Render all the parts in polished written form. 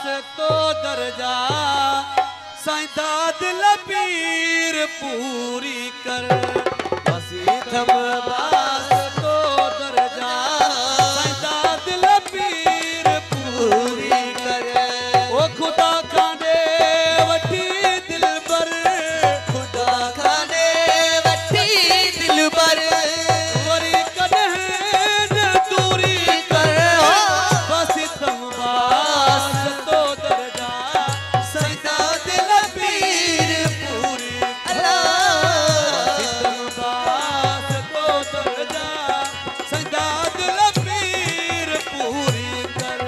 बास तो दर्जा साईं दिल पीर पूरी कर वसीयत बास तो दर्जा साईं दिल पीर पूरी कर ओ खुदा खाने वठी दिल बर खुदा खाने वठी दिल बर वरी कदह न दूरी कर वसीयत बास तो दर्जा सदा दिल पीर पूरी वसीयत बास तो दर्जा साईं दिल पीर पूरी कर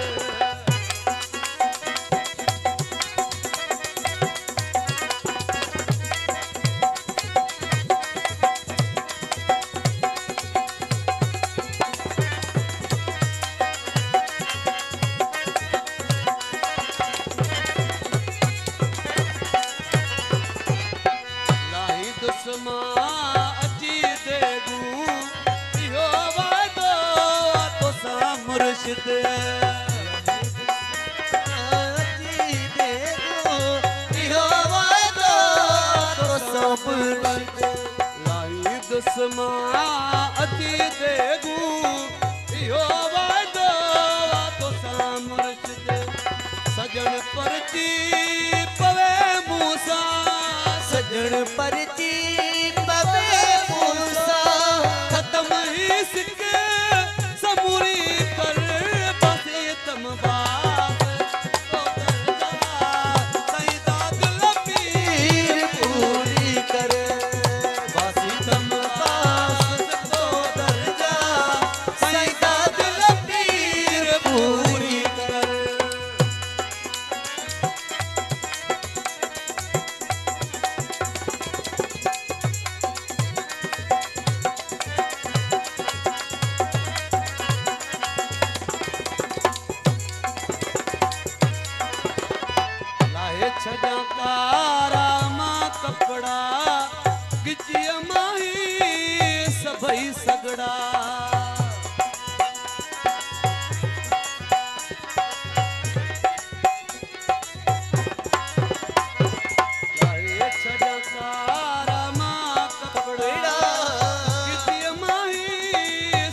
लाही दुश्मा अची देगू इहो वादो तो सा मुर्शिद जी देखो इहो वादो तो सब लाही दुश्मा अची देगू इहो वादो तो सा मुर्शिद सजन परची पवे मूसा सजन परची पवे मूसा खत्म ही सिक समूरी कर वसीयत बास तो दर्जा साईं दिल पीर पूरी कर वसीयत बास तो दर्जा साईं दिल पीर पूरी कर लाहे छजा कारा मां कपड़ा गिचिया माही सभई सगड़ा लाहे छजा कारा मां कपड़ा गिचिया माही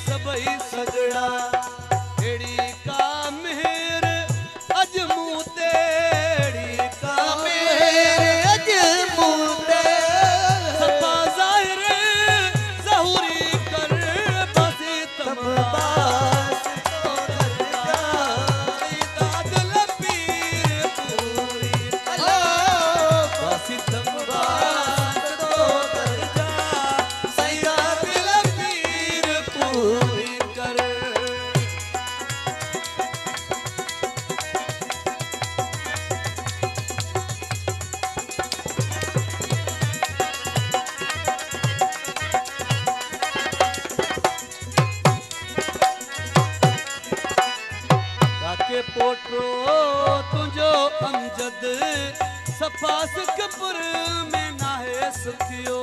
सभई सगड़ा एड़ी का मेहर अजमू तेड़ी का मेरे अजमूते सपा जाहिर ज़हूरी कर वसीयत बास तो दर्जा साईं दिल पीर पूरी वसीयत बास तो दर्जा साईं दिल पीर पूरी कर ताके पोटो तुझो अमजद सफा सुखपुर में नाहे सुखियो